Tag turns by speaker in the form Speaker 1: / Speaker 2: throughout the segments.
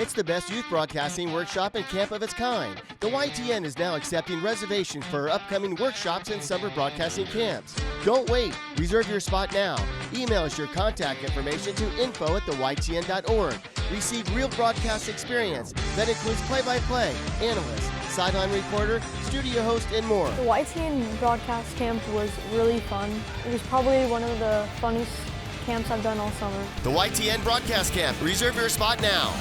Speaker 1: It's the best youth broadcasting workshop and camp of its kind. The YTN is now accepting reservations for upcoming workshops and summer broadcasting camps. Don't wait. Reserve your spot now. Email us your contact information to info@theytn.org. Receive real broadcast experience that includes play-by-play, analyst, sideline reporter, studio host, and more.
Speaker 2: The YTN broadcast camp was really fun. It was probably one of the funniest camps I've done all summer.
Speaker 1: The YTN broadcast camp. Reserve your spot now.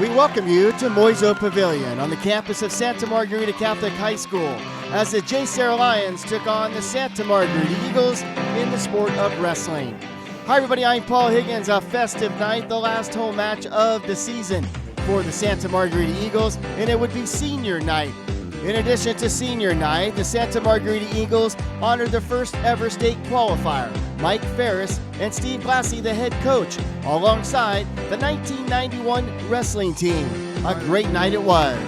Speaker 1: We welcome you to Moiso Pavilion on the campus of Santa Margarita Catholic High School as the J. Sarah Lions took on the Santa Margarita Eagles in the sport of wrestling. Hi everybody, I'm Paul Higgins. A festive night, the last home match of the season for the Santa Margarita Eagles, and it would be senior night. In addition to senior night, the Santa Margarita Eagles honored the first ever state qualifier, Mike Farris and Steve Blassie, the head coach, alongside the 1991 wrestling team. A great night it was.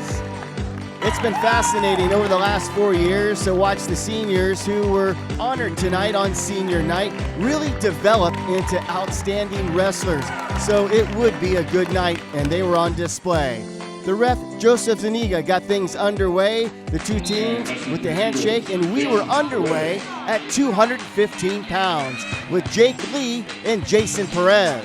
Speaker 1: It's been fascinating over the last 4 years to watch the seniors who were honored tonight on senior night really develop into outstanding wrestlers. So it would be a good night, and they were on display. The ref, Joseph Zuniga, got things underway, the two teams with the handshake, and we were underway at 215 pounds with Jake Lee and Jason Perez.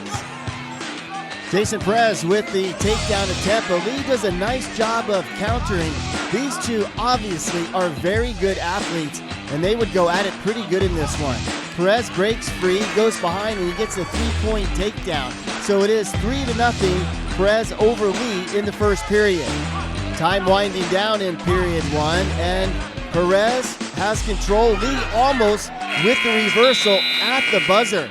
Speaker 1: Jason Perez with the takedown attempt, but Lee does a nice job of countering. These two obviously are very good athletes, and they would go at it pretty good in this one. Perez breaks free, goes behind, and he gets a three-point takedown. So it is 3-0, Perez over Lee in the first period. Time winding down in period one, and Perez has control. Lee almost with the reversal at the buzzer.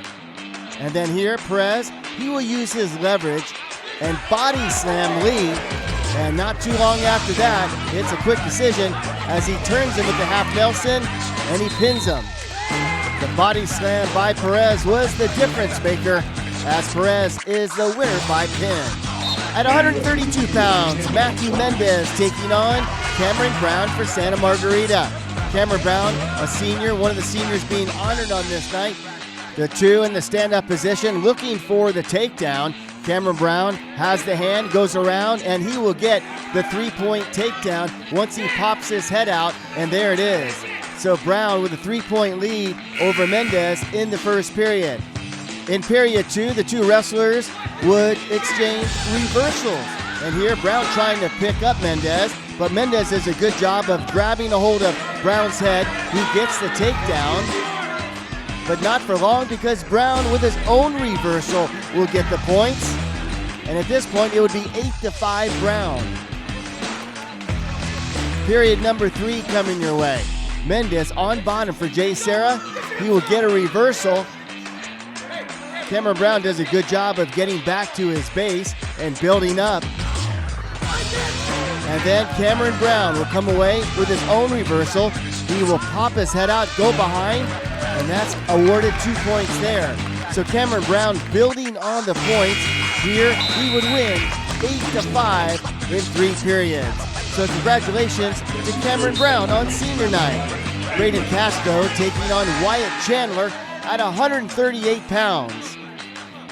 Speaker 1: And then here, Perez, he will use his leverage and body slam Lee. And not too long after that, it's a quick decision as he turns him with the half Nelson and he pins him. The body slam by Perez was the difference maker, as Perez is the winner by pin. At 132 pounds, Matthew Mendez taking on Cameron Brown for Santa Margarita. Cameron Brown, a senior, one of the seniors being honored on this night. The two in the stand-up position looking for the takedown. Cameron Brown has the hand, goes around, and he will get the three-point takedown once he pops his head out, and there it is. So Brown with a three-point lead over Mendez in the first period. In period two, the two wrestlers would exchange reversals. And here, Brown trying to pick up Mendez, but Mendez does a good job of grabbing a hold of Brown's head. He gets the takedown, but not for long because Brown with his own reversal will get the points. And at this point, it would be 8-5 Brown. Period number three coming your way. Mendez on bottom for Jay Sarah. He will get a reversal. Cameron Brown does a good job of getting back to his base and building up. And then Cameron Brown will come away with his own reversal. He will pop his head out, go behind, and that's awarded 2 points there. So Cameron Brown building on the points. Here he would win 8-5 in 3 periods. So congratulations to Cameron Brown on senior night. Braden Castro taking on Wyatt Chandler at 138 pounds.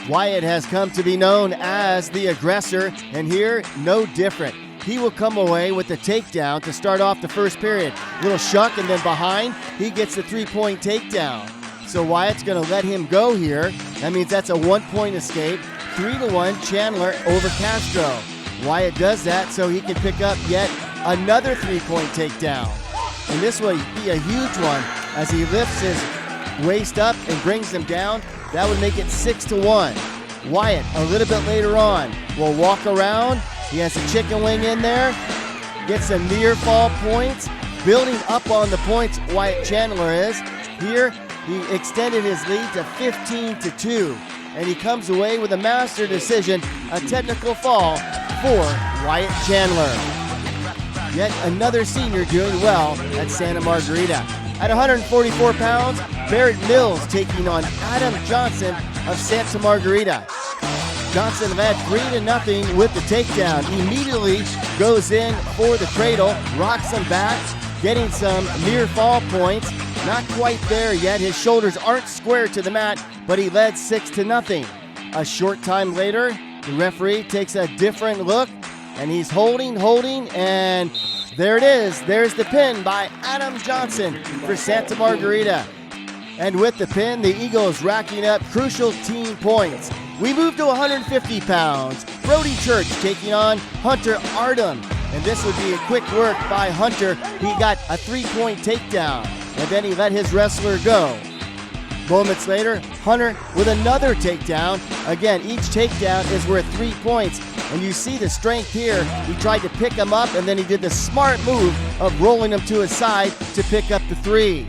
Speaker 1: Wyatt has come to be known as the aggressor, and here, no different. He will come away with the takedown to start off the first period. Little shuck, and then behind, he gets the three-point takedown. So Wyatt's going to let him go here. That means that's a 1-point escape. 3-1 Chandler over Castro. Wyatt does that so he can pick up yet another three-point takedown. And this will be a huge one as he lifts his waist up and brings him down. That would make it 6-1. Wyatt, a little bit later on, will walk around. He has a chicken wing in there. Gets some near fall points. Building up on the points, Wyatt Chandler is. Here, he extended his lead to 15-2. And he comes away with a master decision, a technical fall for Wyatt Chandler. Yet another senior doing well at Santa Margarita. At 144 pounds, Barrett Mills taking on Adam Johnson of Santa Margarita. Johnson led 3-0 with the takedown. Immediately goes in for the cradle, rocks him back, getting some near fall points. Not quite there yet. His shoulders aren't square to the mat, but he led 6-0. A short time later, The referee takes a different look, and he's holding, and there it is. There's the pin by Adam Johnson for Santa Margarita. And with the pin, the Eagles racking up crucial team points. We move to 150 pounds. Brody Church taking on Hunter Artem. And this would be a quick work by Hunter. He got a 3-point takedown, and then he let his wrestler go. Moments later, Hunter with another takedown. Again, each takedown is worth 3 points. And you see the strength here. He tried to pick him up, and then he did the smart move of rolling him to his side to pick up the 3.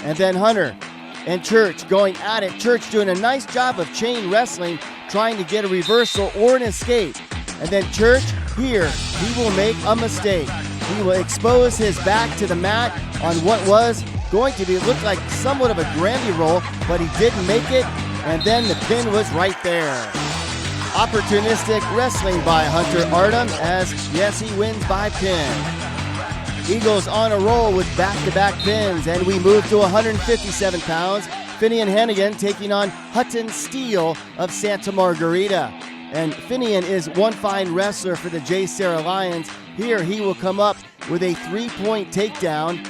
Speaker 1: And then Hunter and Church going at it. Church doing a nice job of chain wrestling, trying to get a reversal or an escape. And then Church, here, he will make a mistake. He will expose his back to the mat on what was going to be, looked like somewhat of a Grammy roll, but he didn't make it, and then the pin was right there. Opportunistic wrestling by Hunter Artem, as yes, he wins by pin. Eagles on a roll with back-to-back pins, and we move to 157 pounds. Finian Hannigan taking on Hutton Steele of Santa Margarita. And Finian is one fine wrestler for the J. Sarah Lions. Here he will come up with a 3-point takedown.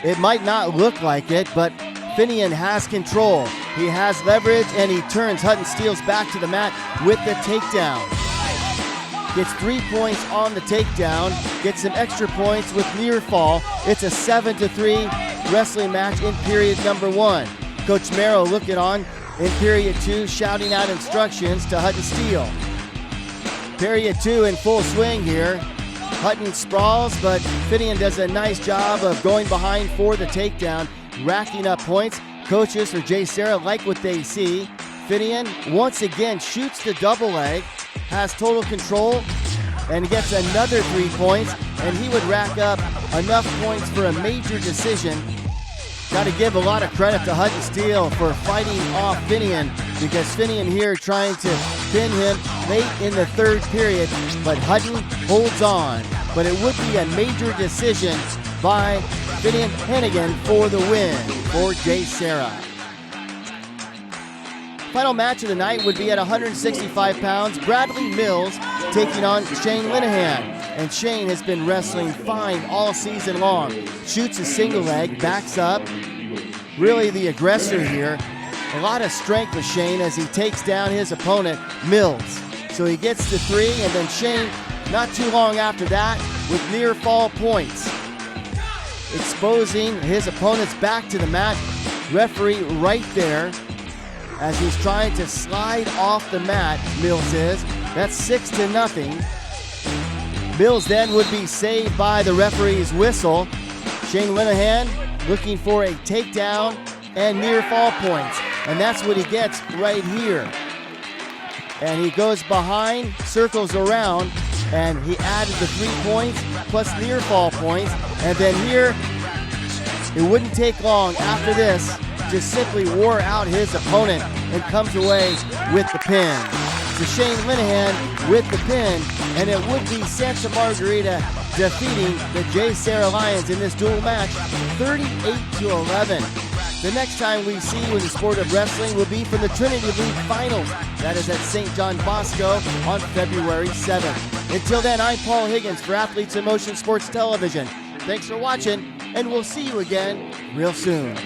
Speaker 1: It might not look like it, but Finian has control. He has leverage, and he turns Hutton Steele's back to the mat with the takedown. Gets 3 points on the takedown, gets some extra points with near fall. It's a 7-3 wrestling match in period number 1. Coach Merrill looking on in period 2, shouting out instructions to Hutton Steele. Period 2 in full swing here. Hutton sprawls, but Finian does a nice job of going behind for the takedown, racking up points. Coaches for J. Sarah like what they see. Finian once again shoots the double leg, has total control, and gets another 3 points, and he would rack up enough points for a major decision. Got to give a lot of credit to Hutton Steele for fighting off Finian, because Finian here trying to pin him late in the 3rd period, but Hutton holds on. But it would be a major decision by Finian Hannigan for the win for J. Sarah. Final match of the night would be at 165 pounds. Bradley Mills taking on Shane Linehan. And Shane has been wrestling fine all season long. Shoots a single leg, backs up. Really the aggressor here. A lot of strength with Shane as he takes down his opponent, Mills. So he gets to 3, and then Shane, not too long after that, with near fall points. Exposing his opponent's back to the mat. Referee right there as he's trying to slide off the mat, Mills is. That's 6-0. Mills then would be saved by the referee's whistle. Shane Linehan looking for a takedown and near fall points. And that's what he gets right here. And he goes behind, circles around, and he added the 3 points plus near fall points. And then here, it wouldn't take long after this, just simply wore out his opponent and comes away with the pin. So Shane Linehan with the pin, and it would be Santa Margarita defeating the J. Sarah Lions in this dual match, 38-11. The next time we see you in the sport of wrestling will be for the Trinity League Finals. That is at St. John Bosco on February 7th. Until then, I'm Paul Higgins for Athletes in Motion Sports Television. Thanks for watching, and we'll see you again real soon.